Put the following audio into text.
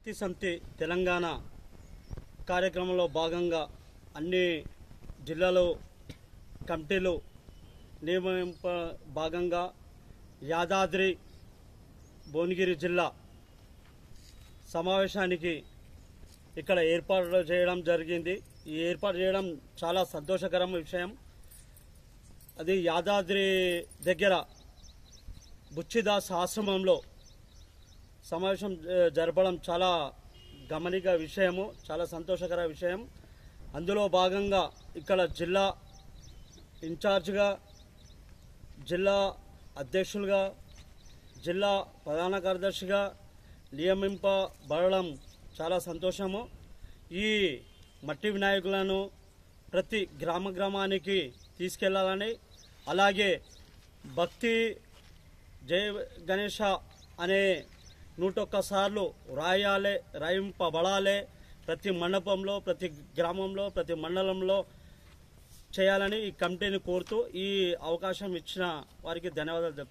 శక్తి సమితి తెలంగాణ కార్యక్రమంలో భాగంగా అన్ని జిల్లాలో కమిటీలు నియమింప భాగంగా యాదాద్రి భువనగిరి జిల్లా సమావేశానికి ఇక్కడ ఏర్పాటు చేయడం జరిగింది. ఈ ఏర్పాటు చేయడం చాలా సంతోషకరమైన విషయం. అది యాదాద్రి దగ్గర బుచ్చిదాస్ ఆశ్రమంలో సమావేశం జరపడం చాలా గమనిక విషయము, చాలా సంతోషకర విషయం. అందులో భాగంగా ఇక్కడ జిల్లా ఇన్ఛార్జ్గా, జిల్లా అధ్యక్షులుగా, జిల్లా ప్రధాన కార్యదర్శిగా నియమింపబడడం చాలా సంతోషము. ఈ మట్టి వినాయకులను ప్రతి గ్రామానికి తీసుకెళ్లాలని, అలాగే భక్తి జయ గణేష అనే 101 సార్లు రాయింపబడాలి. ప్రతి మండపంలో, ప్రతి గ్రామంలో, ప్రతి మండలంలో చేయాలని ఈ కమిటీని కోరుతూ ఈ అవకాశం ఇచ్చిన వారికి ధన్యవాదాలు చెప్తాను.